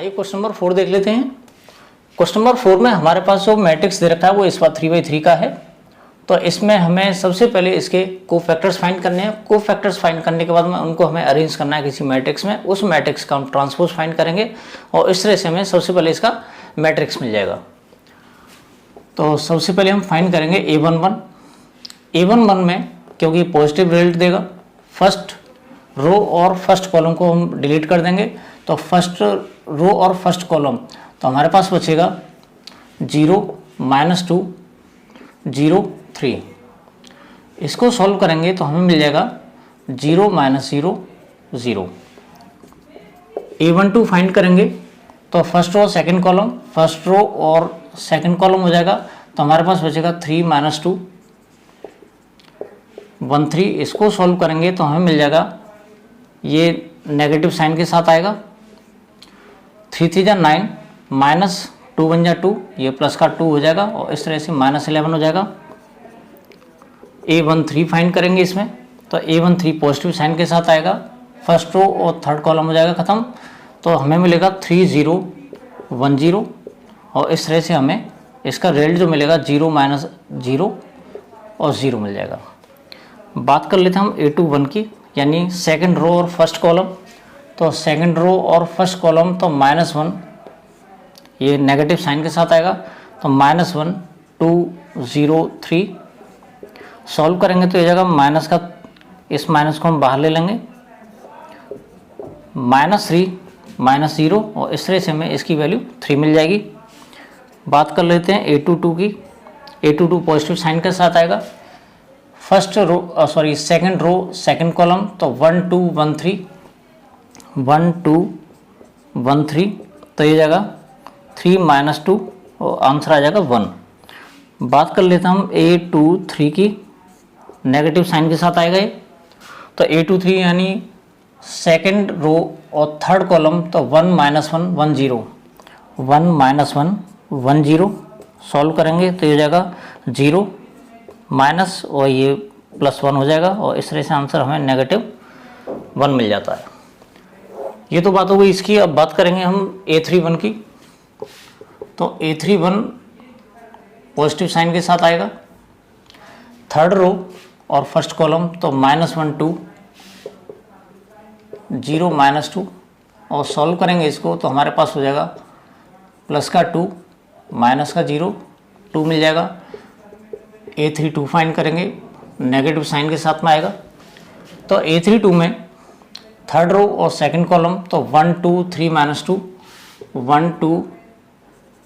आइए question number 4 देख लेते हैं। क्वेश्चन नंबर 4 में हमारे पास जो मैट्रिक्स दे रखा है वो इस बार 3/3 का है। तो इसमें हमें सबसे पहले इसके कोफैक्टर्स फाइंड करने हैं। कोफैक्टर्स फाइंड करने के बाद में उनको हमें अरेंज करना है किसी मैट्रिक्स में। उस मैट्रिक्स का हम ट्रांसपोज फाइंड करेंगे और इस तरह से हमें सबसे पहले इसका मैट्रिक्स मिल जाएगा। तो सबसे पहले हम फाइंड करेंगे A11। A11 में क्योंकि पॉजिटिव रिजल्ट देगा, फर्स्ट रो और फर्स्ट कॉलम को हम डिलीट कर देंगे। तो फर्स्ट रो और फर्स्ट कॉलम तो हमारे पास बचेगा 0 -2 0 3। इसको सॉल्व करेंगे तो हमें मिल जाएगा 0 -0 0। A12 फाइंड करेंगे तो first row second column, first row और सेकंड कॉलम हो जाएगा। तो हमारे पास बचेगा 3 -2 1 3। इसको सॉल्व करेंगे तो हमें मिल जाएगा, ये नेगेटिव साइन के साथ आएगा, 3 3 जा 9 -2 1 जा 2, ये प्लस का 2 हो जाएगा और इस तरह से -11 हो जाएगा। A13 फाइंड करेंगे इसमें तो A13 पॉजिटिव साइन के साथ आएगा, फर्स्ट रो और थर्ड कॉलम हो जाएगा ख़त्म। तो हमें मिलेगा 3 0 1 0 और इस तरह से हमें इसका रिजल्ट जो मिलेगा 0 -0 और 0 मिल जाएगा। बात कर लेते हैं हम A21 की, यानी सेकंड रो और फर्स्ट कॉलम। तो सेकंड रो और फर्स्ट कॉलम तो -1, ये नेगेटिव साइन के साथ आएगा। तो -1 2 0 3 सॉल्व करेंगे तो ये जाएगा माइनस का, इस माइनस को हम बाहर ले लेंगे, -3 -0 और इस तरह से हमें इसकी वैल्यू 3 मिल जाएगी। बात कर लेते हैं A22 की। A22 पॉजिटिव साइन के साथ आएगा, first row second row second column तो 1 2 1 3 1 2 1 3। तो ये जाएगा 3 -2 और आंसर आ जाएगा 1। बात कर लेते हैं हम A23 की, नेगेटिव साइन के साथ आएगा ये। तो A23 यानी सेकंड रो और थर्ड कॉलम तो 1 -1 1 0 1 -1 1 0 सॉल्व करेंगे तो ये जाएगा 0 माइनस और ये +1 हो जाएगा और इस तरह से आंसर हमें -1 मिल जाता है। ये तो बात हो गई इसकी। अब बात करेंगे हम A31 की। तो A31 पॉजिटिव साइन के साथ आएगा, थर्ड रो और फर्स्ट कॉलम तो -1 2 0 -2 और सॉल्व करेंगे इसको तो हमारे पास हो जाएगा प्लस का 2 माइनस का 0 2 मिल जाएगा। A32 फाइंड करेंगे, नेगेटिव साइन के साथ में आएगा। तो A32 में थर्ड रो और सेकंड कॉलम तो 1 2 3 -2 1 2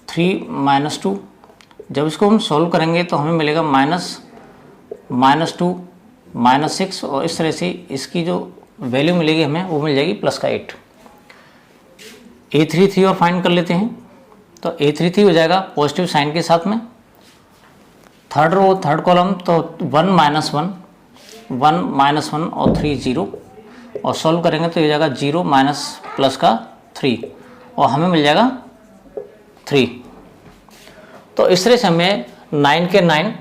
3 -2। जब इसको हम सॉल्व करेंगे तो हमें मिलेगा -2 -6 और इस तरह से इसकी जो वैल्यू मिलेगी हमें वो मिल जाएगी प्लस का 8। A33 और फाइंड कर लेते हैं। तो A33 हो जाएगा पॉजिटिव साइन के साथ में, थर्ड रो थर्ड कॉलम तो 1 -1 और 3 0 और सॉल्व करेंगे तो ये जाएगा 0 माइनस प्लस का 3 और हमें मिल जाएगा 3। तो इस तरह से हमें 9 के 9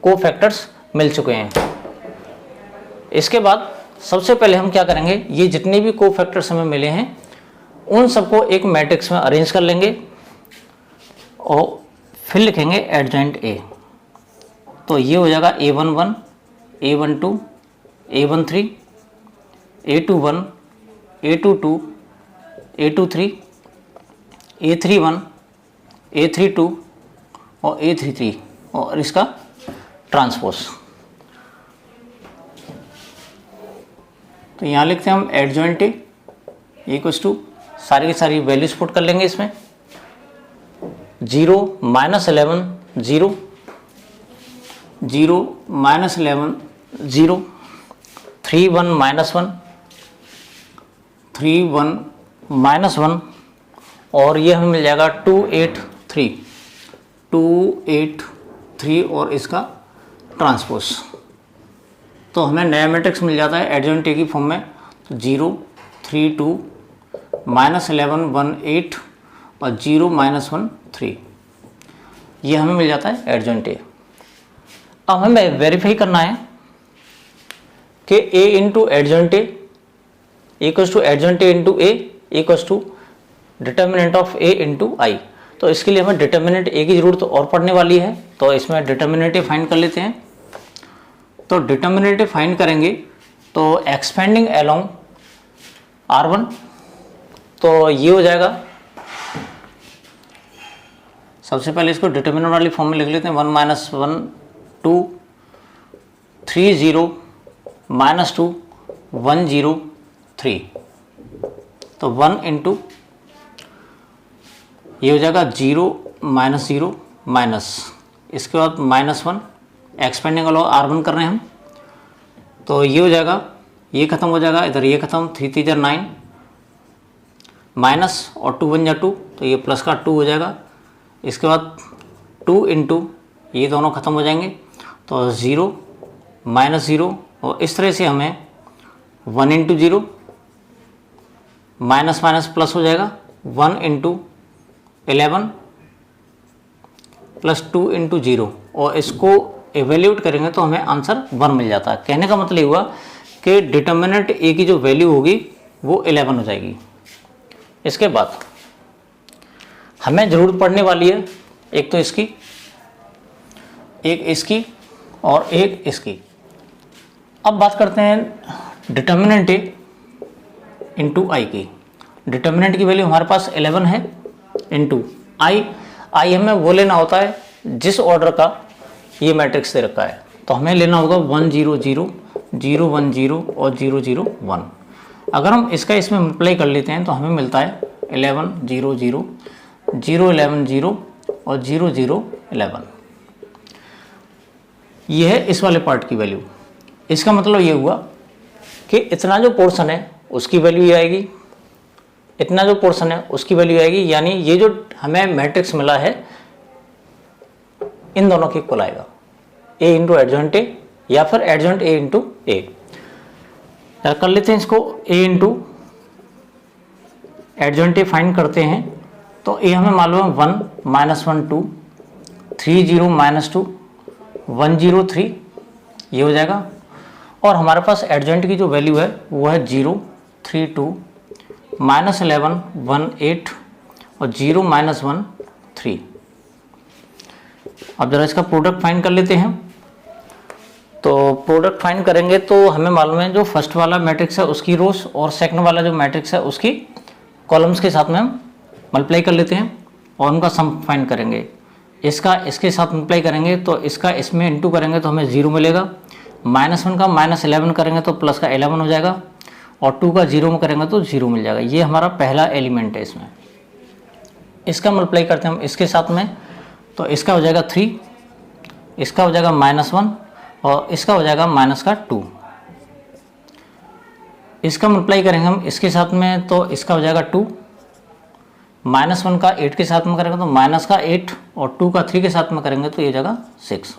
कोफैक्टर्स मिल चुके हैं। इसके बाद सबसे पहले हम क्या करेंगे, ये जितने भी कोफैक्टर्स हमें मिले हैं उन सबको एक मैट्रिक्स में अरेंज कर लेंगे और फिर लिखेंगे एडजॉइंट A। तो ये हो जाएगा A11 A12 A13 A21 A22 A23 A31 A32 और A33 और इसका ट्रांसपोज। तो यहाँ लिखते हैं हम एडजॉइंट A इक्वल्स टू सारी की सारी वैल्यूज पुट कर लेंगे इसमें, 0 -11 0 0 -11 0 3 1 -1 3 1 -1 और ये हमें मिल जाएगा 2 8 3 और इसका ट्रांसपोज। तो हमें नया मैट्रिक्स मिल जाता है एडजॉइंट A की फॉर्म में। तो 0 3 2 -11 1 8 और 0 -1 3, ये हमें मिल जाता है एडजॉइंट A। अब हमें वेरीफाई करना है कि A into adjoint A equals to adjoint A into A equals to determinant of A into I. तो इसके लिए हमें डिटर्मिनेंट ए की जरूरत और पड़ने वाली है, तो इसमें डिटर्मिनेंट फाइंड कर लेते हैं। तो डिटर्मिनेंट फाइंड करेंगे तो एक्सपेंडिंग अलोंग R1, तो ये हो जाएगा, सबसे पहले इसको डिटर्मिनेंट वाली फॉर्म में लिख लेते हैं। 1 माइनस 1 2 3 0 माइनस 2 1 0 3, तो 1 इंटू ये हो जाएगा 0 माइनस 0 माइनस, इसके बाद माइनस 1, एक्सपेंडिंग अलोंग R1 कर रहे हैं हम, तो ये हो जाएगा, ये खत्म हो जाएगा, इधर ये खत्म, 3 3 9 माइनस और 2 1 2, तो ये प्लस का 2 हो जाएगा। इसके बाद 2 इंटू ये दोनों खत्म हो जाएंगे, तो 0 माइनस 0, और इस तरह से हमें 1 इंटू 0 माइनस माइनस प्लस हो जाएगा, 1 इंटू 11 प्लस 2 इंटू 0, और इसको एवेल्यूट करेंगे तो हमें आंसर 1 मिल जाता है। कहने का मतलब ये हुआ कि डिटर्मिनेंट ए की जो वैल्यू होगी वो 11 हो जाएगी। इसके बाद हमें ज़रूरत पड़ने वाली है एक तो इसकी, एक इसकी और एक इसकी। अब बात करते हैं डिटर्मिनेंट ए इंटू आई की। डिटर्मिनेंट की वैल्यू हमारे पास 11 है, इंटू आई हमें वो लेना होता है जिस ऑर्डर का ये मैट्रिक्स दे रखा है, तो हमें लेना होगा 1 0 0 0 1 0 और 0 0 1। अगर हम इसका इसमें मल्टीप्लाई कर लेते हैं तो हमें मिलता है 11 0 0 0 11 0 और 0 0 11। ये है इस वाले पार्ट की वैल्यू। इसका मतलब ये हुआ कि इतना जो पोर्शन है उसकी वैल्यू ये आएगी, इतना जो पोर्शन है उसकी वैल्यू आएगी, यानी ये जो हमें मैट्रिक्स मिला है इन दोनों के इक्वल आएगा, ए इंटू एडजॉइंट ए या फिर एडजॉइंट ए इंटू ए। कर लेते हैं इसको, ए इंटू एडजॉइंट ए फाइंड करते हैं, तो ए हमें मालूम है 1 माइनस 1 2 3 0 माइनस 2 1 0 3, ये हो जाएगा। और हमारे पास एडजॉइंट की जो वैल्यू है वो है 0 3 2 माइनस 11 1 8 और 0 माइनस 1 3। अब जरा इसका प्रोडक्ट फाइंड कर लेते हैं। तो प्रोडक्ट फाइंड करेंगे तो हमें मालूम है जो फर्स्ट वाला मैट्रिक्स है उसकी रोज और सेकंड वाला जो मैट्रिक्स है उसकी कॉलम्स के साथ में हम मल्टीप्लाई कर लेते हैं और उनका सम फाइंड करेंगे। इसका इसके साथ मल्टीप्लाई करेंगे तो इसका इसमें इंटू करेंगे तो हमें 0 मिलेगा, -1 का -11 करेंगे तो प्लस का 11 हो जाएगा, और 2 का 0 में करेंगे तो 0 मिल जाएगा। ये हमारा पहला एलिमेंट है इसमें। इसका मल्टीप्लाई करते हैं हम इसके साथ में, तो इसका हो जाएगा 3, इसका हो जाएगा -1 और इसका हो जाएगा माइनस का 2। इसका मल्टीप्लाई करेंगे हम इसके साथ में तो इसका हो जाएगा 2, -1 का 8 के साथ में करेंगे तो माइनस का 8 और 2 का 3 के साथ में करेंगे तो ये जाएगा 6।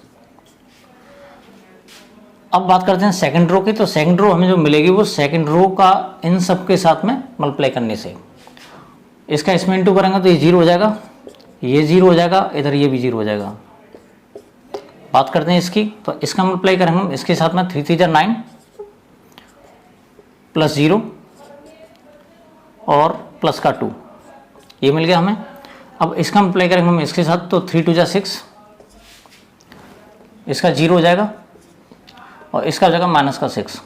अब बात करते हैं सेकंड रो की। तो सेकंड रो हमें जो मिलेगी वो सेकंड रो का इन सब के साथ में मल्टीप्लाई करने से, इसका इसमें इंटू करेंगे तो ये 0 हो जाएगा, ये 0 हो जाएगा, इधर ये भी 0 हो जाएगा। बात करते हैं इसकी, तो इसका मल्टीप्लाई करेंगे हम इसके साथ में 3 3 9 प्लस 0 और प्लस का 2, ये मिल गया हमें। अब इसका मल्टीप्लाई करेंगे हम इसके साथ तो 3 2 6, इसका 0 हो जाएगा और इसका हो जाएगा माइनस का 6।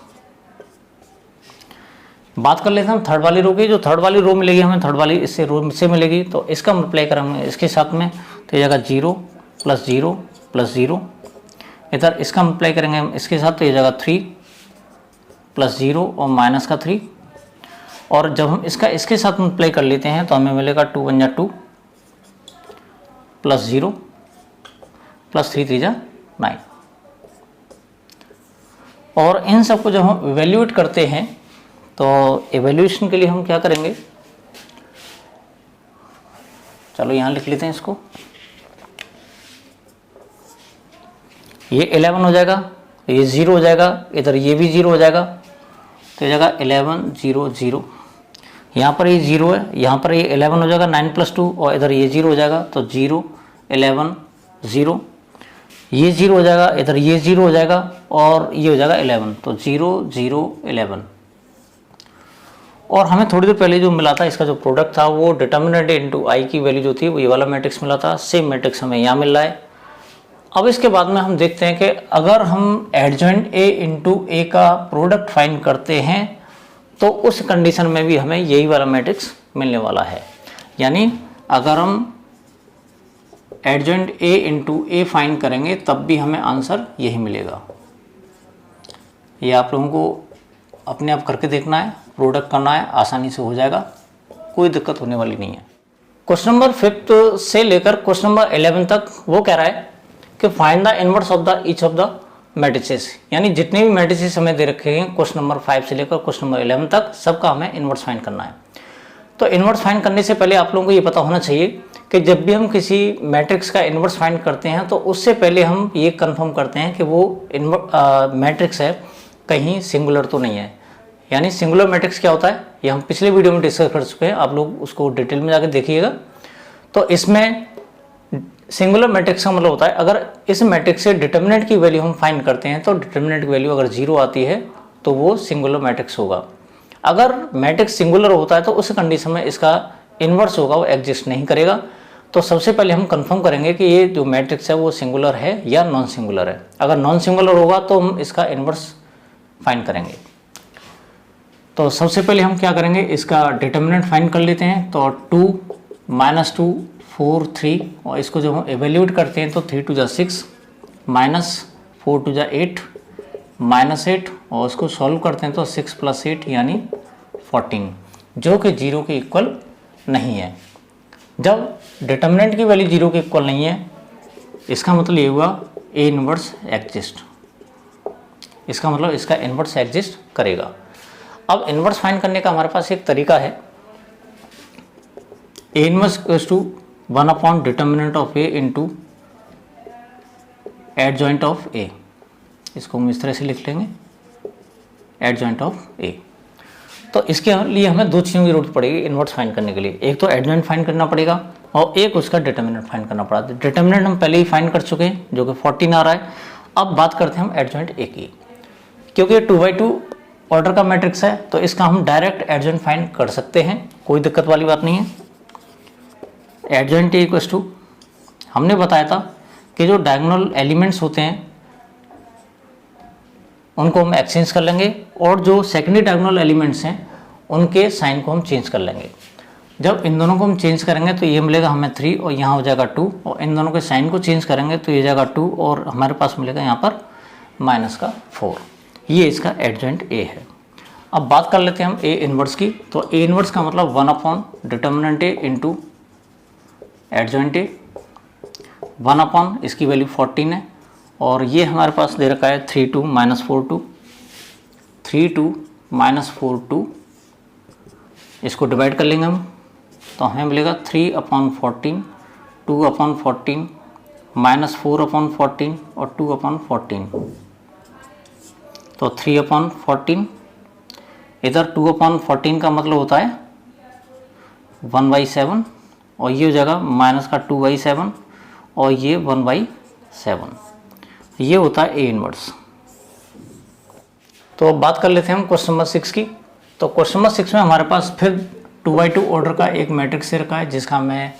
बात कर लेते हैं हम थर्ड वाली रो की। जो थर्ड वाली रो मिलेगी हमें, थर्ड वाली इससे रो से मिलेगी, तो इसका मल्टीप्लाई करेंगे इसके साथ में तो ये जाएगा 0 प्लस 0 प्लस 0। इधर इसका मल्टीप्लाई करेंगे हम इसके साथ तो ये जाएगा 3 प्लस 0 और माइनस का 3। और जब हम इसका इसके साथ मल्टीप्लाई कर लेते हैं तो हमें मिलेगा 2 1 जा 2 प्लस 0 प्लस 3 3 जा 9। और इन सबको जब हम इवेल्यूएट करते हैं तो इवेल्यूएशन के लिए हम क्या करेंगे, चलो यहाँ लिख लेते हैं इसको। ये 11 हो जाएगा, ये 0 हो जाएगा, इधर ये भी 0 हो जाएगा, तो ये जाएगा 11 0 0। यहाँ पर ये 0 है, यहाँ पर ये 11 हो जाएगा 9 प्लस 2 और इधर ये 0 हो जाएगा तो 0 11 0। ये 0 हो जाएगा, इधर ये 0 हो जाएगा और ये हो जाएगा 11, तो 0 0 11। और हमें थोड़ी देर पहले जो मिला था इसका जो प्रोडक्ट था वो डिटर्मिनेंट इनटू आई की वैल्यू जो थी वो ये वाला मैट्रिक्स मिला था, सेम मैट्रिक्स हमें यहाँ मिल रहा है। अब इसके बाद में हम देखते हैं कि अगर हम एडजॉइंट ए इंटू ए का प्रोडक्ट फाइंड करते हैं तो उस कंडीशन में भी हमें यही वाला मैट्रिक्स मिलने वाला है। यानी अगर हम adjoint A into A find करेंगे तब भी हमें आंसर यही मिलेगा। ये आप लोगों को अपने आप करके देखना है, प्रोडक्ट करना है, आसानी से हो जाएगा, कोई दिक्कत होने वाली नहीं है। क्वेश्चन नंबर 5 से लेकर क्वेश्चन नंबर 11 तक वो कह रहा है कि find the inverse of the each of the matrices, यानी जितने भी मैट्रिसेस हमें दे रखे हैं क्वेश्चन नंबर 5 से लेकर क्वेश्चन नंबर 11 तक सबका हमें इनवर्स फाइंड करना है। तो इनवर्स फाइंड करने से पहले आप लोगों को ये पता होना चाहिए कि जब भी हम किसी मैट्रिक्स का इनवर्स फाइंड करते हैं तो उससे पहले हम ये कंफर्म करते हैं कि वो मैट्रिक्स है कहीं सिंगुलर तो नहीं है। यानी सिंगुलर मैट्रिक्स क्या होता है ये हम पिछले वीडियो में डिस्कस कर चुके हैं, आप लोग उसको डिटेल में जाकर देखिएगा। तो इसमें सिंगुलर मैट्रिक्स का मतलब होता है अगर इस मैट्रिक्स से डिटर्मिनेंट की वैल्यू हम फाइंड करते हैं तो डिटर्मिनेंट की वैल्यू अगर 0 आती है तो वो सिंगुलर मैट्रिक्स होगा। अगर मैट्रिक्स सिंगुलर होता है तो उस कंडीशन में इसका इन्वर्स होगा वो एग्जिस्ट नहीं करेगा। तो सबसे पहले हम कंफर्म करेंगे कि ये जो मैट्रिक्स है वो सिंगुलर है या नॉन सिंगुलर है। अगर नॉन सिंगुलर होगा तो हम इसका इन्वर्स फाइंड करेंगे। तो सबसे पहले हम क्या करेंगे, इसका डिटर्मिनेंट फाइंड कर लेते हैं। तो 2 - 2 4 3 और इसको जब हम एवेल्यूएट करते हैं तो 3 × 2 = 6 -4 × 2 = 8 -8 और इसको सॉल्व करते हैं तो 6 + 8 यानी 14, जो कि 0 के इक्वल नहीं है। जब डिटर्मिनेंट की वैल्यू 0 के इक्वल नहीं है इसका मतलब ये हुआ ए इनवर्स एग्जिस्ट, इसका मतलब इसका इनवर्स एग्जिस्ट करेगा। अब इनवर्स फाइंड करने का हमारे पास एक तरीका है, A inverse equals to 1 determinant of A into adjoint of A. इसको हम इस तरह से लिख लेंगे, एडजॉइंट ऑफ ए। तो इसके लिए हमें दो चीज़ों की जरूरत पड़ेगी इनवर्स फाइंड करने के लिए, एक तो एडजॉइंट फाइंड करना पड़ेगा और एक उसका डिटर्मिनेंट फाइंड करना पड़ा। डिटर्मिनेंट हम पहले ही फाइंड कर चुके हैं जो कि 14 आ रहा है। अब बात करते हैं हम एडजॉइंट ए की, क्योंकि ये 2x2 ऑर्डर का मैट्रिक्स है तो इसका हम डायरेक्ट एडजॉइंट फाइंड कर सकते हैं, कोई दिक्कत वाली बात नहीं है। एडजॉइंट ए इक्वल्स टू, हमने बताया था कि जो डायगोनल एलिमेंट्स होते हैं उनको हम एक्सचेंज कर लेंगे और जो सेकेंडरी डायगोनल एलिमेंट्स हैं उनके साइन को हम चेंज कर लेंगे। जब इन दोनों को हम चेंज करेंगे तो ये मिलेगा हमें 3 और यहाँ हो जाएगा 2 और इन दोनों के साइन को चेंज करेंगे तो ये जाएगा 2 और हमारे पास मिलेगा यहाँ पर -4। ये इसका एडजॉइंट ए है। अब बात कर लेते हैं हम ए इनवर्स की। तो ए इनवर्स का मतलब 1 determinant A into adjoint A, 1 इसकी वैल्यू 14 है और ये हमारे पास दे रखा है 3 2 -4 2, 3 2 -4 2, इसको डिवाइड कर लेंगे हम तो हमें मिलेगा 3/14, 2/14, -4/14 और 2/14। तो 3/14, इधर 2/14 का मतलब होता है 1/7 और ये हो जाएगा माइनस का 2/7 और ये 1/7, ये होता है ए इनवर्स। तो अब बात कर लेते हैं हम क्वेश्चन नंबर 6 की। तो क्वेश्चन नंबर 6 में हमारे पास फिर 2x2 ऑर्डर का एक मैट्रिक्स दे रखा है जिसका हमें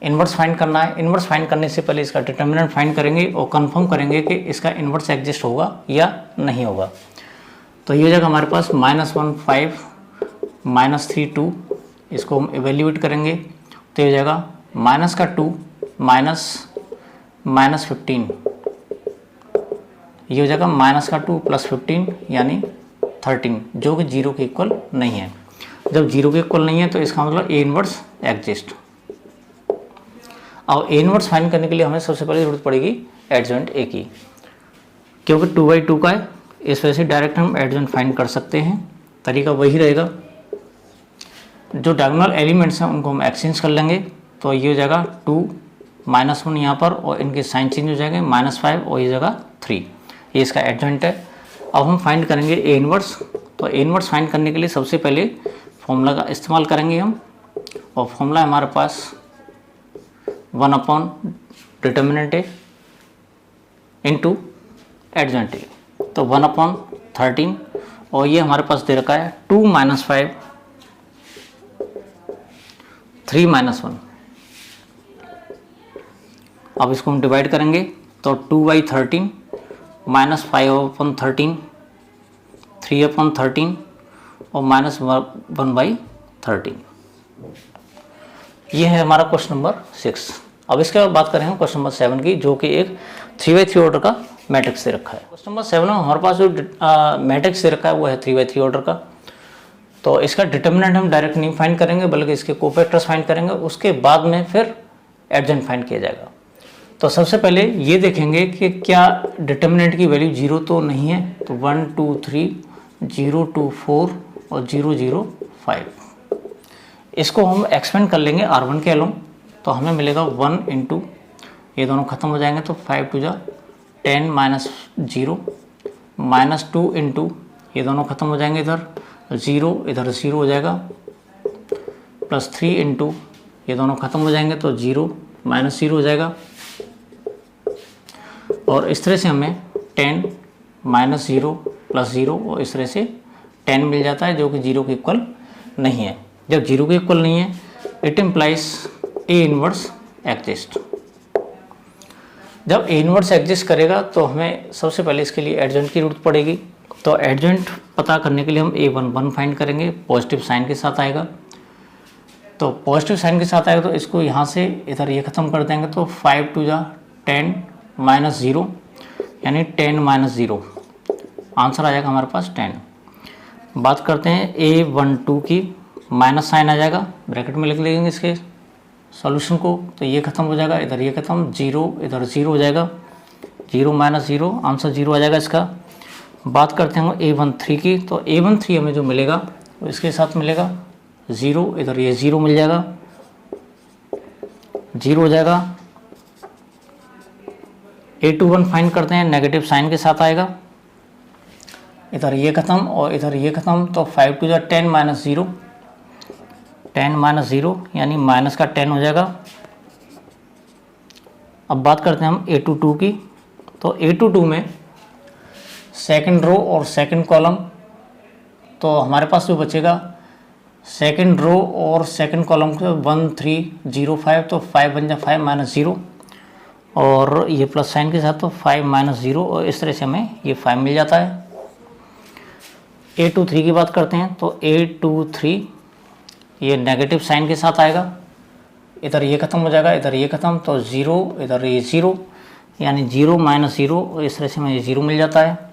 इन्वर्स फाइंड करना है। इन्वर्स फाइंड करने से पहले इसका डिटर्मिनेंट फाइंड करेंगे और कंफर्म करेंगे कि इसका इन्वर्स एग्जिस्ट होगा या नहीं होगा। तो ये हो जाएगा हमारे पास -1 5 -3 2, इसको हम इवेल्यूएट करेंगे तो ये हो जाएगा -2 -15, ये हो जाएगा -2 + 15 यानी 13, जो कि 0 के इक्वल नहीं है। जब 0 के इक्वल नहीं है तो इसका मतलब ए इनवर्स एग्जिस्ट। अब ए इनवर्स फाइंड करने के लिए हमें सबसे पहले जरूरत पड़ेगी एडजॉइंट ए की, क्योंकि 2x2 का है इस वजह से डायरेक्ट हम एडजॉइंट फाइंड कर सकते हैं। तरीका वही रहेगा, जो डायगोनल एलिमेंट्स हैं उनको हम एक्सचेंज कर लेंगे तो ये हो जाएगा 2 -1 यहाँ पर और इनके साइन चेंज हो जाएंगे -5 और ये जगह 3, ये इसका एडजॉइंट है। अब हम फाइंड करेंगे ए इनवर्स। तो ए इनवर्स फाइंड करने के लिए सबसे पहले फॉर्मूला का इस्तेमाल करेंगे हम, और फॉर्मूला हमारे पास 1 determinant A into adjoint A. तो 1/13 और ये हमारे पास दे रखा है 2 - 5 3 माइनस 1। अब इसको हम डिवाइड करेंगे तो 2/13 माइनस 5/13, 3/13 और माइनस 1/13। ये है हमारा क्वेश्चन नंबर 6। अब इसके बाद बात करेंगे क्वेश्चन नंबर 7 की, जो कि एक 3/3 ऑर्डर का मैट्रिक्स दे रखा है। क्वेश्चन नंबर 7 में हमारे पास जो मैट्रिक्स दे रखा है वो है 3/3 ऑर्डर का। तो इसका डिटर्मिनेंट हम डायरेक्ट नहीं फाइंड करेंगे, बल्कि इसके कोफैक्टर्स फाइंड करेंगे, उसके बाद में फिर एडजेंट फाइंड किया जाएगा। तो सबसे पहले ये देखेंगे कि क्या डिटर्मिनेंट की वैल्यू 0 तो नहीं है। तो 1 2 3 0 2 4 और 0 0 5। इसको हम एक्सपेंड कर लेंगे R1 के अलोंग, तो हमें मिलेगा 1 इंटू, ये दोनों खत्म हो जाएंगे तो 5 2 जा 10 माइनस 0 माइनस 2 इंटू, ये दोनों खत्म हो जाएंगे, इधर 0 इधर 0 हो जाएगा, प्लस 3 इंटू, ये दोनों खत्म हो जाएंगे तो 0 माइनस 0 हो जाएगा। और इस तरह से हमें 10 माइनस 0 प्लस 0 और इस तरह से 10 मिल जाता है, जो कि 0 के इक्वल नहीं है। जब 0 के इक्वल नहीं है, it implies A inverse exist. जब ए इनवर्स एग्जिस्ट करेगा तो हमें सबसे पहले इसके लिए एडजेंट की जरूरत पड़ेगी। तो एडजेंट पता करने के लिए हम A11 फाइंड करेंगे, पॉजिटिव साइन के साथ आएगा। तो पॉजिटिव साइन के साथ आएगा तो इसको यहाँ से इधर ये ख़त्म कर देंगे, तो 5 2 जा 10 माइनस 0 यानी 10 माइनस 0, आंसर आ जाएगा हमारे पास 10। बात करते हैं A12 की, माइनस साइन आ जाएगा, ब्रैकेट में लिख लेंगे इसके सॉल्यूशन को, तो ये ख़त्म हो जाएगा, इधर ये ख़त्म, 0 इधर 0 हो जाएगा, 0 माइनस 0, आंसर 0 आ जाएगा इसका। बात करते हैं A13 की, तो A13 हमें जो मिलेगा वो इसके साथ मिलेगा 0, इधर ये 0 मिल जाएगा, 0 हो जाएगा। A21 फाइंड करते हैं, नेगेटिव साइन के साथ आएगा, इधर ये ख़त्म और इधर ये ख़त्म, तो 5 2 जा 10 माइनस 0, 10 माइनस 0 यानी माइनस का 10 हो जाएगा। अब बात करते हैं हम A22 की, तो A22 में सेकंड रो और सेकंड कॉलम, तो हमारे पास जो बचेगा सेकंड रो और सेकंड कॉलम को 1 3 0 5, तो 5 बन जाए 5 माइनस 0 और ये प्लस साइन के साथ, तो 5 माइनस 0 और इस तरह से हमें ये 5 मिल जाता है। A23 की बात करते हैं, तो A23 ये नेगेटिव साइन के साथ आएगा, इधर ये ख़त्म हो जाएगा, इधर ये ख़त्म, तो 0 इधर ये 0 यानी 0 माइनस 0 और इस तरह से हमें 0 मिल जाता है।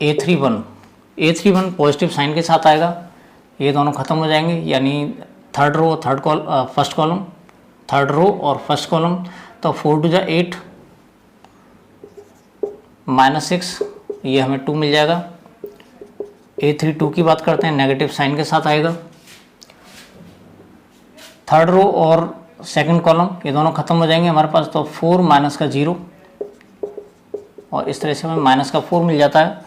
A31 पॉजिटिव साइन के साथ आएगा, ये दोनों ख़त्म हो जाएंगे, यानी third row first column, third row और फर्स्ट कॉलम, तो 4 2 जा 8 माइनस 6, ये हमें 2 मिल जाएगा। A32 की बात करते हैं, नेगेटिव साइन के साथ आएगा, थर्ड रो और सेकंड कॉलम ये दोनों ख़त्म हो जाएंगे हमारे पास, तो 4 माइनस का 0 और इस तरह से हमें माइनस का 4 मिल जाता है।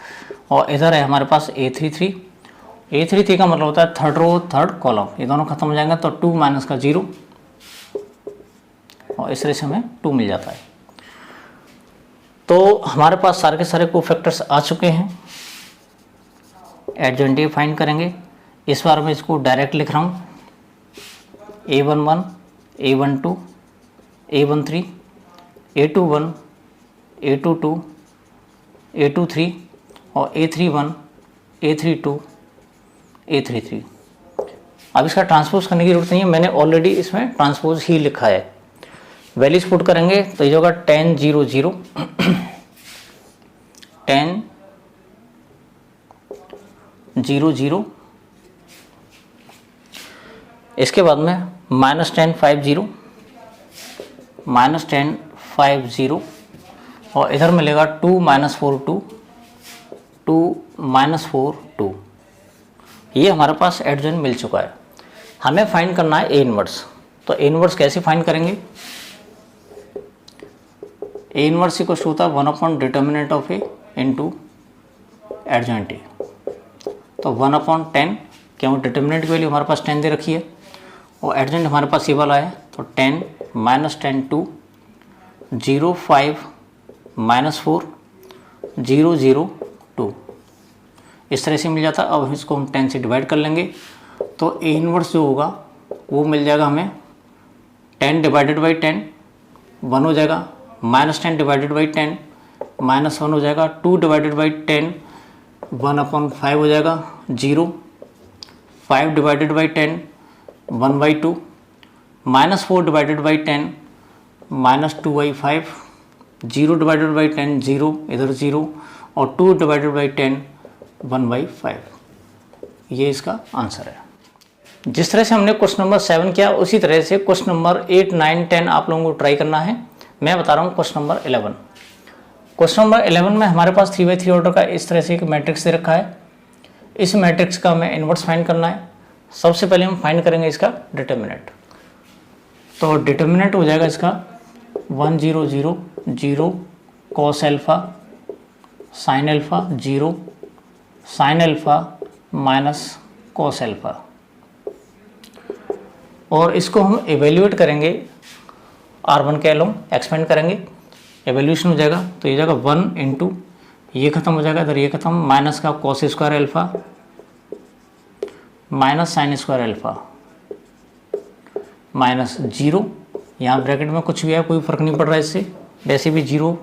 और इधर है हमारे पास A33 का मतलब होता है थर्ड रो थर्ड कॉलम, ये दोनों ख़त्म हो जाएंगे, तो 2 माइनस का 0 और इस तरह से हमें 2 मिल जाता है। तो हमारे पास सारे के सारे कोफैक्टर्स आ चुके हैं, एडजेंट फाइंड करेंगे। इस बार मैं इसको डायरेक्ट लिख रहा हूँ, A11 A12 A13 A21 A22 A23 और A31 A32 A33। अब इसका ट्रांसपोज करने की जरूरत नहीं है, मैंने ऑलरेडी इसमें ट्रांसपोज ही लिखा है। वैल्यूज पुट करेंगे तो ये होगा 10 0 0 10 0 0, इसके बाद में -10 5 0 -10 5 0 और इधर मिलेगा 2 माइनस 4 2 2 माइनस 4 2। ये हमारे पास एडजेंट मिल चुका है। हमें फाइंड करना है ए इनवर्स। तो ए इनवर्स कैसे फाइंड करेंगे? ए इनवर्स इक्वल होता है 1 डिटर्मिनेंट ऑफ ए इंटू एडजेंट ए। तो 1/10, क्यों डिटर्मिनेंट की वैल्यू हमारे पास 10 दे रखी है और एडजेंट हमारे पास ये वाला है, तो 10 -10 2 0 5 -4 0 0 2, इस तरह से मिल जाता है। अब इसको हम 10 से डिवाइड कर लेंगे तो ए इनवर्स जो होगा वो मिल जाएगा हमें 10 डिवाइडेड बाई 10 1 हो जाएगा, -10 डिवाइडेड बाई 10 -1 हो जाएगा, 2 डिवाइडेड बाई 10 1/5 हो जाएगा 0, 5 divided by 10 1/2, -4 divided by 10 -2/5, 0 divided by 10 0, इधर 0, और 2 डिवाइडेड बाई 10 1/5। ये इसका आंसर है। जिस तरह से हमने क्वेश्चन नंबर 7 किया उसी तरह से क्वेश्चन नंबर 8, 9, 10 आप लोगों को ट्राई करना है। मैं बता रहा हूँ क्वेश्चन नंबर 11। क्वेश्चन नंबर 11 में हमारे पास 3/3 ऑर्डर का इस तरह से एक मैट्रिक्स दे रखा है। इस मैट्रिक्स का हमें इन्वर्स फाइंड करना है। सबसे पहले हम फाइंड करेंगे इसका डिटर्मिनेंट। तो डिटर्मिनेंट हो जाएगा इसका 1 0 0 0 cos alpha sine alpha 0 sine alpha minus cos alpha, और इसको हम एवेल्यूएट करेंगे R1 के एलोंग एक्सपेंड करेंगे, एवेल्यूशन हो जाएगा। तो ये जाएगा 1 इंटू ये खत्म हो जाएगा, इधर ये खत्म, माइनस का cos square alpha minus sine square alpha minus 0, यहाँ ब्रैकेट में कुछ भी है कोई फ़र्क नहीं पड़ रहा है इससे, वैसे भी 0,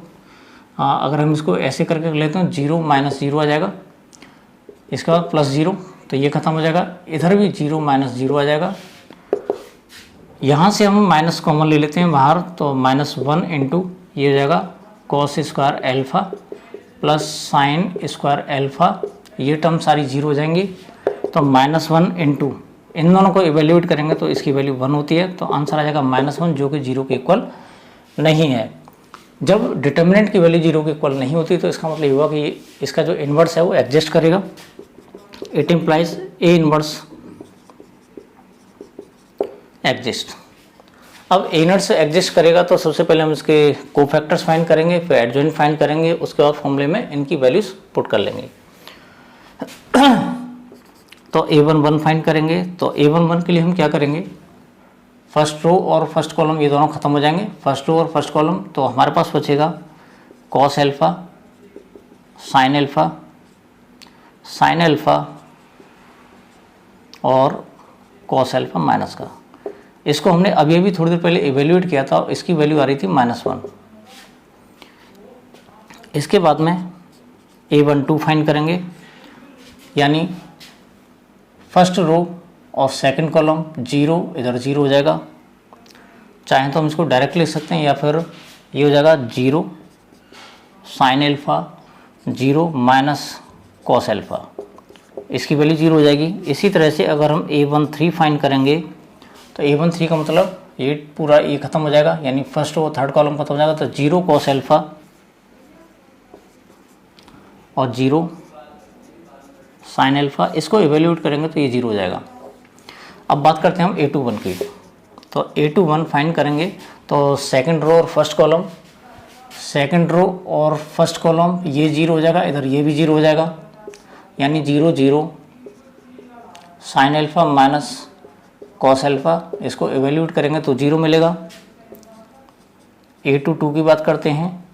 अगर हम इसको ऐसे करके लेते हैं 0 -0 आ जाएगा, इसके बाद +0, तो ये खत्म हो जाएगा, इधर भी 0 -0 आ जाएगा। यहाँ से हम माइनस कॉमन ले लेते हैं बाहर, तो -1 इंटू ये हो जाएगा cos square alpha plus sine square alpha, ये टर्म सारी 0 हो जाएंगी। तो -1 इंटू इन दोनों को इवेल्यूएट करेंगे तो इसकी वैल्यू 1 होती है, तो आंसर आ जाएगा -1, जो कि 0 के इक्वल नहीं है। जब डिटर्मिनेंट की वैल्यू 0 के इक्वल नहीं होती तो इसका मतलब ये हुआ कि इसका जो इन्वर्स है वो एडजस्ट करेगा। It implies A inverse exist. अब ए इनवर्स एग्जिस्ट करेगा तो सबसे पहले हम इसके कोफैक्टर्स फाइंड करेंगे, फिर एडजॉइंट फाइंड करेंगे, उसके बाद फॉर्मूले में इनकी वैल्यूज पुट कर लेंगे। तो A11 फाइंड करेंगे। तो A11 के लिए हम क्या करेंगे, फर्स्ट रो और फर्स्ट कॉलम ये दोनों खत्म हो जाएंगे, फर्स्ट रो और फर्स्ट कॉलम। तो हमारे पास बचेगा कॉस एल्फा साइन एल्फा और कॉस एल्फा माइनस का। इसको हमने अभी थोड़ी देर पहले इवेल्यूएट किया था, इसकी वैल्यू आ रही थी -1। इसके बाद में A12 फाइंड करेंगे, यानी फर्स्ट रो और सेकंड कॉलम 0, इधर 0 हो जाएगा। चाहें तो हम इसको डायरेक्ट लिख सकते हैं, या फिर ये हो जाएगा 0 sine alpha 0 minus cos alpha, इसकी वैल्यू 0 हो जाएगी। इसी तरह से अगर हम A13 फाइंड करेंगे तो A13 का मतलब ये पूरा ये खत्म हो जाएगा, यानी फर्स्ट और थर्ड कॉलम खत्म हो जाएगा। तो 0 कॉस एल्फा और 0 साइन एल्फा, इसको इवेल्यूएट करेंगे तो ये 0 हो जाएगा। अब बात करते हैं हम A21 की। तो A21 फाइंड करेंगे तो सेकंड रो और फर्स्ट कॉलम, सेकंड रो और फर्स्ट कॉलम ये 0 हो जाएगा, इधर ये भी 0 हो जाएगा, यानी 0 0 sine alpha minus cos alpha, इसको इवेल्यूएट करेंगे तो 0 मिलेगा। A22 की बात करते हैं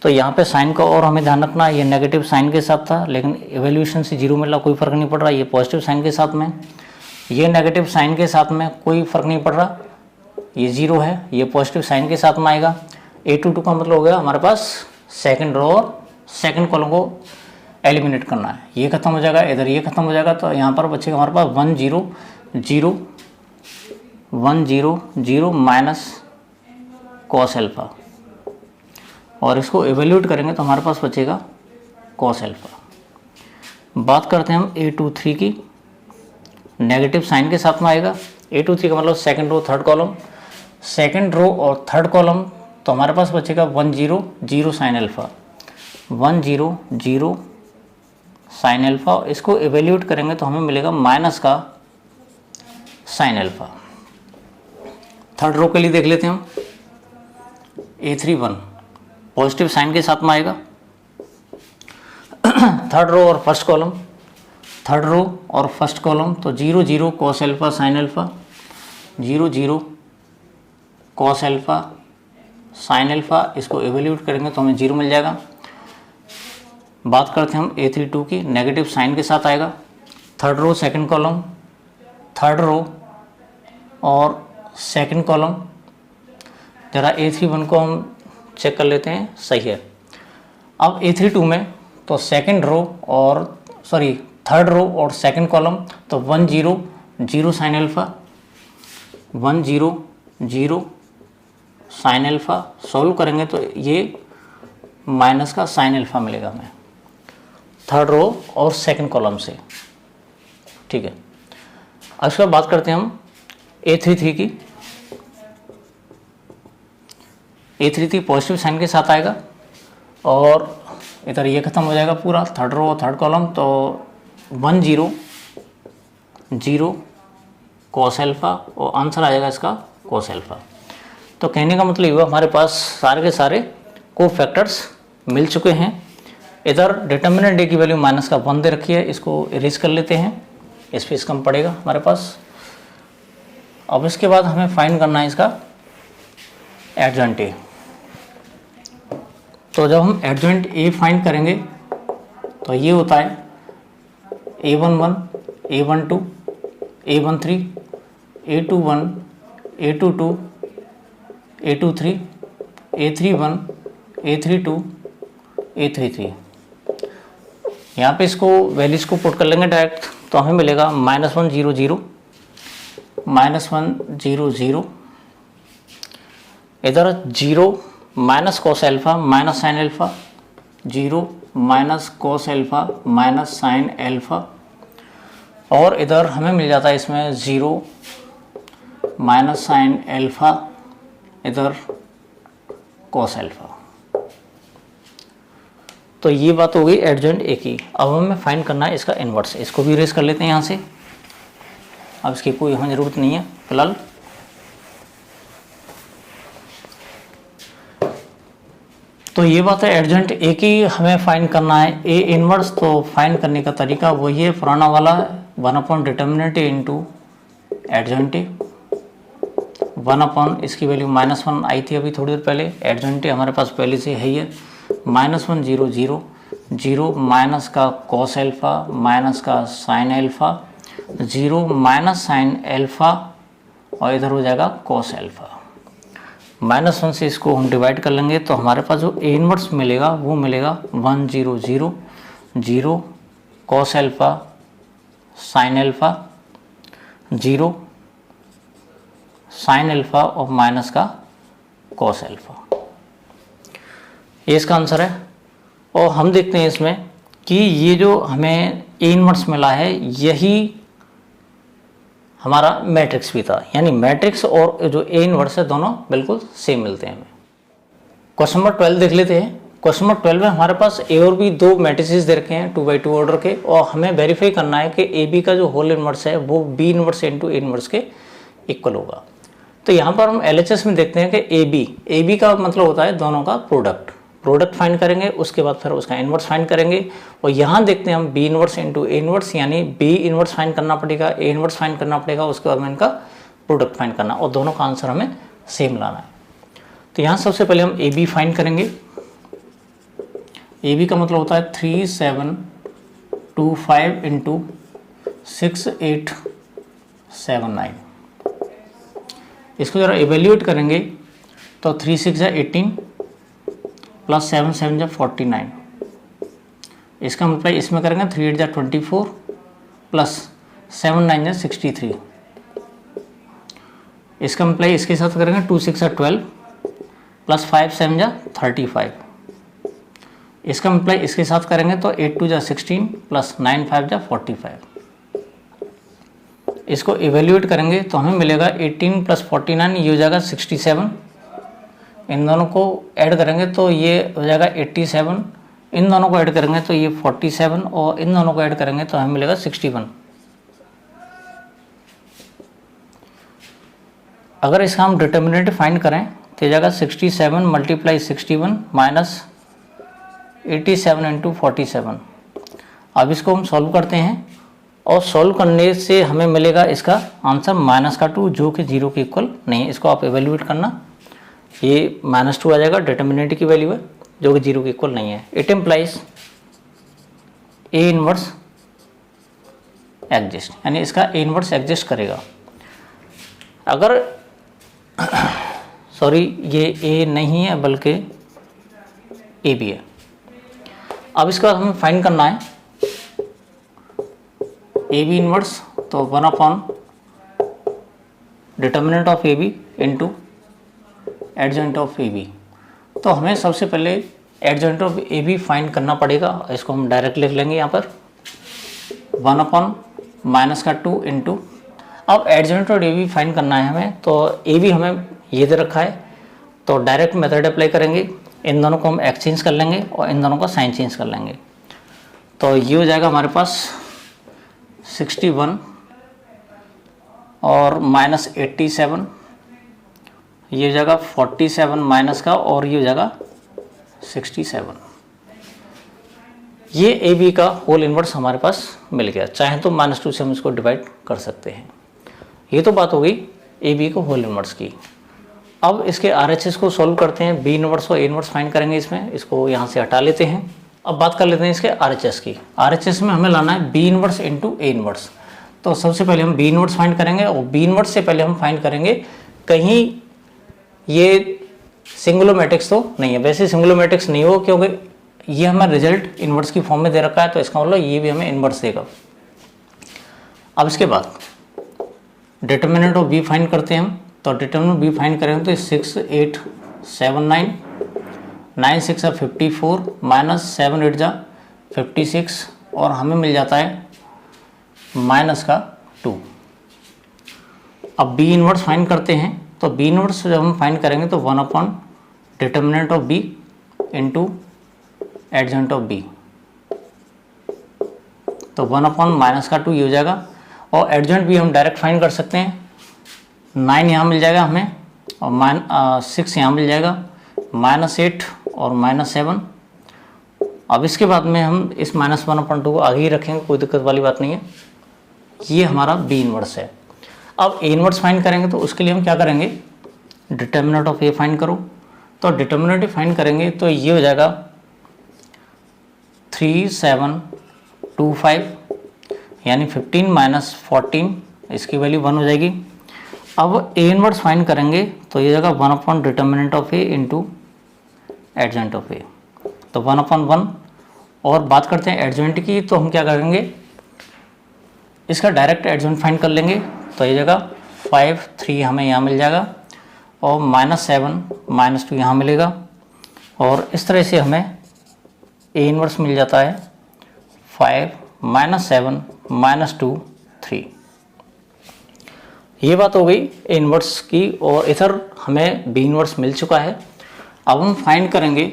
तो यहाँ पे साइन का और हमें ध्यान रखना, ये नेगेटिव साइन के साथ था, लेकिन इवेल्यूएशन से 0 मिला, कोई फ़र्क नहीं पड़ रहा। ये पॉजिटिव साइन के साथ में, ये नेगेटिव साइन के साथ में कोई फ़र्क नहीं पड़ रहा, ये 0 है, ये पॉजिटिव साइन के साथ में आएगा। A22 का मतलब हो गया हमारे पास सेकंड रो और सेकंड कॉलम को एलिमिनेट करना है, ये खत्म हो जाएगा, इधर ये खत्म हो जाएगा। तो यहाँ पर बचेगा हमारे पास 1 0 0 1 0 0 माइनस कॉस एल्फा, और इसको एवेल्यूएट करेंगे तो हमारे पास बचेगा कॉस एल्फा। बात करते हैं हम A23 की, नेगेटिव साइन के साथ में आएगा। A23 का मतलब second row third column, second row और थर्ड कॉलम, तो हमारे पास बचेगा 1 0 0 साइन एल्फा 1 0 0 साइन एल्फा, इसको एवेल्यूएट करेंगे तो हमें मिलेगा माइनस का साइन एल्फा। थर्ड रो के लिए देख लेते हैं हम, A31 पॉजिटिव साइन के साथ में आएगा। थर्ड रो और फर्स्ट कॉलम, थर्ड रो और फर्स्ट कॉलम, तो 0 0 cos alpha sine alpha 0 0 cos alpha sine alpha, इसको एवेल्यूएट करेंगे तो हमें 0 मिल जाएगा। बात करते हैं हम A32 की, नेगेटिव साइन के साथ आएगा। Third row second column, third row और सेकंड कॉलम, जरा A31 को हम चेक कर लेते हैं, सही है। अब A32 में तो सेकंड रो और थर्ड रो और सेकंड कॉलम, तो 1 0 0 sine alpha, 1 0 0 sine alpha. Solve करेंगे तो ये माइनस का साइन अल्फा मिलेगा हमें थर्ड रो और सेकंड कॉलम से, ठीक है। अब इसके बाद बात करते हैं हम A33 की। A33 पॉजिटिव साइन के साथ आएगा और इधर ये खत्म हो जाएगा पूरा थर्ड रो और थर्ड कॉलम, तो 1 0 0 कॉस अल्फा और आंसर आ जाएगा इसका कॉस अल्फा। तो कहने का मतलब ये हमारे पास सारे के सारे कोफैक्टर्स मिल चुके हैं। इधर डिटर्मिनेंट ए की वैल्यू माइनस का 1 दे रखी है, इसको इरेज कर लेते हैं, स्पेस कम पड़ेगा हमारे पास। अब इसके बाद हमें फाइंड करना है इसका एडजॉइंट ए। तो जब हम एडजॉइंट ए फाइंड करेंगे तो ये होता है A11 A12 A13 A21 A22 A23 A31 A32 A33। यहाँ पे इसको वैल्यूज को पुट कर लेंगे डायरेक्ट, तो हमें मिलेगा -1 0 0 -1 0 0, इधर 0 minus cos alpha minus sine alpha, 0 minus cos alpha minus sine alpha, और इधर हमें मिल जाता है इसमें 0 माइनस साइन अल्फा, इधर कॉस अल्फा। तो ये बात हो गई एडजॉइंट ए की। अब हमें फाइंड करना है इसका इन्वर्स, इसको भी इरेज कर लेते हैं यहाँ से, अब इसकी कोई हमें ज़रूरत नहीं है फिलहाल। तो ये बात है एडजॉइंट ए की हमें फाइंड करना है ए इनवर्स। तो फाइंड करने का तरीका वही है पुराना वाला, 1 upon determinant A into adjoint A. 1 upon इसकी वैल्यू -1 आई थी अभी थोड़ी देर पहले, एडजॉइंट ए हमारे पास पहले से है ही है। -1 0 0 0 माइनस का कॉस अल्फा माइनस का sine alpha, 0 minus sine alpha और इधर हो जाएगा कॉस अल्फा। -1 से इसको हम डिवाइड कर लेंगे तो हमारे पास जो ए इनवर्स मिलेगा वो मिलेगा 1 0 0 0 cos alpha sine alpha, 0 sine alpha और माइनस का कॉस अल्फा। ये इसका आंसर है। और हम देखते हैं इसमें कि ये जो हमें ए इनवर्स मिला है यही हमारा मैट्रिक्स भी था, यानी मैट्रिक्स और जो ए इनवर्स है दोनों बिल्कुल सेम मिलते हैं हमें। क्वेश्चन नंबर 12 देख लेते हैं। क्वेश्चन नंबर 12 में हमारे पास ए और बी दो मैट्रिसेस दे रखे हैं 2x2 ऑर्डर के, और हमें वेरीफाई करना है कि ए बी का जो होल इनवर्स है वो B inverse into A inverse के इक्वल होगा। तो यहाँ पर हम LHS में देखते हैं कि ए बी का मतलब होता है दोनों का प्रोडक्ट फाइंड करेंगे, उसके बाद फिर उसका इनवर्स फाइंड करेंगे। और यहाँ देखते हैं हम B inverse into A inverse, यानी बी इनवर्स फाइंड करना पड़ेगा, ए इनवर्स फाइंड करना पड़ेगा, उसके बाद में इनका प्रोडक्ट फाइंड करना, और दोनों का आंसर हमें सेम लाना है। तो यहाँ सबसे पहले हम ए बी फाइंड करेंगे। ए बी का मतलब होता है 3 7 2 5 इंटू 6 8 7 9। इसको ज़रा एवेल्यूएट करेंगे तो 3 6 या 18 प्लस 7 7 या 49। इसका मतलब इसमें करेंगे 3 8 या 24 प्लस 7 9 या 63। इसका मतलब इसके साथ करेंगे 2 6 या 12 प्लस 5 7 या 35। इसका मतलब इसके साथ करेंगे तो 8 2 या 16 प्लस 9 5 या 45। इसको इवेल्यूएट करेंगे तो हमें मिलेगा 18 प्लस 49, ये हो जाएगा 67। इन दोनों को ऐड करेंगे तो ये हो जाएगा 87। इन दोनों को ऐड करेंगे तो ये 47, और इन दोनों को ऐड करेंगे तो हमें मिलेगा 61। अगर इसका हम डिटर्मिनेंट फाइंड करें तो जाएगा 67 मल्टीप्लाई 61 माइनस 87 इंटू 47। अब इसको हम सॉल्व करते हैं, और सॉल्व करने से हमें मिलेगा इसका आंसर -2, जो कि 0 के इक्वल नहीं है। इसको आप एवेल्यूएट करना, ये -2 आ जाएगा, डिटर्मिनेंट की वैल्यू है जो कि 0 के इक्वल नहीं है। It implies A inverse exist, यानी इसका ए इनवर्स एग्जिस्ट करेगा। अगर सॉरी ये ए नहीं है बल्कि ए बी है। अब इसके बाद हमें फाइंड करना है ए बी इनवर्स, तो 1 upon determinant of A B into adjoint of A B. तो हमें सबसे पहले adjoint of A B find करना पड़ेगा, इसको हम डायरेक्ट लिख लेंगे यहाँ पर 1 अपॉन माइनस का 2 इंटू, अब adjoint of A B find करना है हमें, तो ए बी हमें ये दे रखा है, तो डायरेक्ट मेथड अप्लाई करेंगे, इन दोनों को हम एक्सचेंज कर लेंगे और इन दोनों का साइन चेंज कर लेंगे। तो ये हो जाएगा हमारे पास 61 और माइनस 87, ये हो जाएगा 47 माइनस का और ये हो जाएगा 67। ये ए बी का होल इनवर्स हमारे पास मिल गया। चाहे तो -2 से हम इसको डिवाइड कर सकते हैं। ये तो बात हो गई ए बी को होल इनवर्स की। अब इसके RHS को सॉल्व करते हैं, बी इनवर्स और ए इनवर्स फाइंड करेंगे इसमें, इसको यहाँ से हटा लेते हैं। अब बात कर लेते हैं इसके RHS की। RHS में हमें लाना है B inverse into A inverse. तो सबसे पहले हम बी इनवर्स फाइंड करेंगे और बी इनवर्स से पहले हम फाइंड करेंगे कहीं ये सिंगुलर मैट्रिक्स तो नहीं है। वैसे सिंगुलर मैट्रिक्स नहीं हो क्योंकि ये हमें रिजल्ट इनवर्स की फॉर्म में दे रखा है, तो इसका मतलब ये भी हमें इनवर्स देगा। अब इसके बाद डिटर्मिनेंट ऑफ बी फाइंड करते हैं हम। तो डिटर्मिनेंट बी फाइंड करेंगे तो 6 8 7 9 9 6 54 माइनस 7 8 जा 56 और हमें मिल जाता है माइनस का 2। अब बी इनवर्स फाइंड करते हैं, तो बी इनवर्स जब हम फाइंड करेंगे तो 1 upon determinant of B into adjoint of B, तो 1 अपॉन माइनस का 2 ये हो जाएगा। और एडजॉइंट भी हम डायरेक्ट फाइंड कर सकते हैं, 9 यहाँ मिल जाएगा हमें और 6 यहाँ मिल जाएगा, -8 और -7। अब इसके बाद में हम इस -1/2 को आगे ही रखेंगे, कोई दिक्कत वाली बात नहीं है। ये हमारा बी इनवर्स है। अब ए इनवर्स फाइंड करेंगे तो उसके लिए हम क्या करेंगे, डिटर्मिनेंट ऑफ ए फाइंड करो। तो डिटर्मिनेंट फाइंड करेंगे तो ये हो जाएगा 3 7 2 5 यानी 15 माइनस 14, इसकी वैल्यू 1 हो जाएगी। अब ए इनवर्स फाइंड करेंगे तो ये जगह 1 upon determinant of A into adjoint of A, तो 1 अपॉन 1। और बात करते हैं एडजॉइंट की, तो हम क्या करेंगे, इसका डायरेक्ट एडजॉइंट फाइंड कर लेंगे। तो ये जगह 5 3 हमें यहाँ मिल जाएगा और -7 -2 यहाँ मिलेगा और इस तरह से हमें ए इनवर्स मिल जाता है 5 -7 -2 3। ये बात हो गई ए इनवर्स की और इधर हमें बी इनवर्स मिल चुका है। अब हम फाइंड करेंगे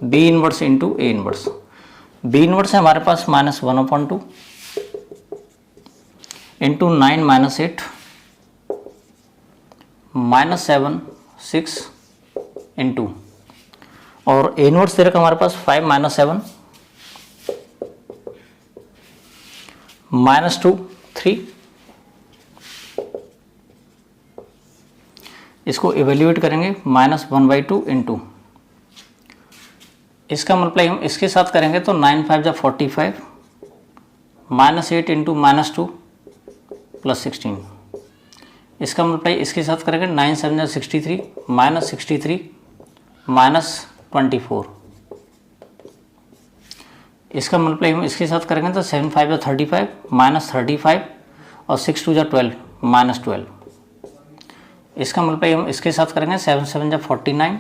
B inverse into A inverse. B inverse है हमारे पास -1/2 इंटू 9 -8 -7 6 इंटू, और ए इनवर्स दे रखा हमारे पास 5 -7 -2 3। इसको इवेल्यूएट करेंगे -1/2 इंटू, इसका मल्टीप्लाई हम इसके साथ करेंगे तो 9 5 जा 45 -8 इंटू -2 प्लस 16। इसका मल्टीप्लाई इसके साथ करेंगे 9 7 जा 63 -63 -24। इसका मल्टीप्लाई हम इसके साथ करेंगे तो 7 5 जा 35 -35 और 6 2 जा 12 -12। इसका मल्टीप्लाई हम इसके साथ करेंगे 7 7 जा 49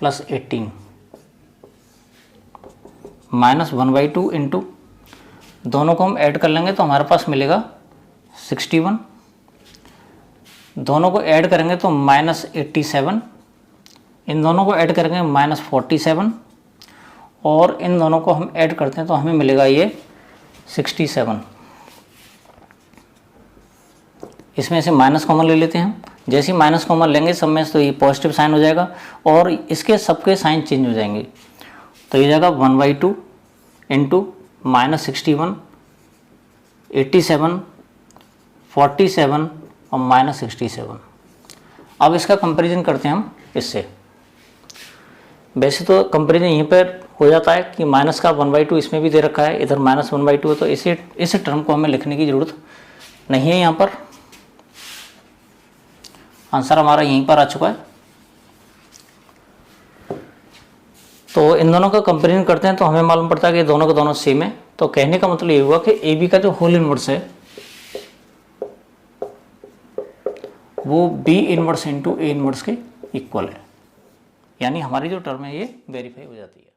प्लस 18 -1/2 इंटू, दोनों को हम ऐड कर लेंगे तो हमारे पास मिलेगा 61। दोनों को ऐड करेंगे तो -87, इन दोनों को ऐड करेंगे -47 और इन दोनों को हम ऐड करते हैं तो हमें मिलेगा ये 67। इसमें से माइनस कॉमन ले लेते हैं। जैसे ही माइनस कॉमन लेंगे सब में तो ये पॉजिटिव साइन हो जाएगा और इसके सबके साइन चेंज हो जाएंगे। तो ये जाएगा 1/2 इंटू -61 87 47 और -67। अब इसका कंपैरिजन करते हैं हम इससे। वैसे तो कंपैरिजन यहीं पर हो जाता है कि माइनस का 1/2 इसमें भी दे रखा है, इधर -1/2 है, तो इस टर्म को हमें लिखने की ज़रूरत नहीं है यहाँ पर। आंसर हमारा यहीं पर आ चुका है। तो इन दोनों का कंपेरिजन करते हैं तो हमें मालूम पड़ता है कि दोनों के दोनों सेम है। तो कहने का मतलब ये हुआ कि ए बी का जो होल इनवर्स है वो B inverse into A inverse के इक्वल है, यानी हमारी जो टर्म है ये वेरीफाई हो जाती है।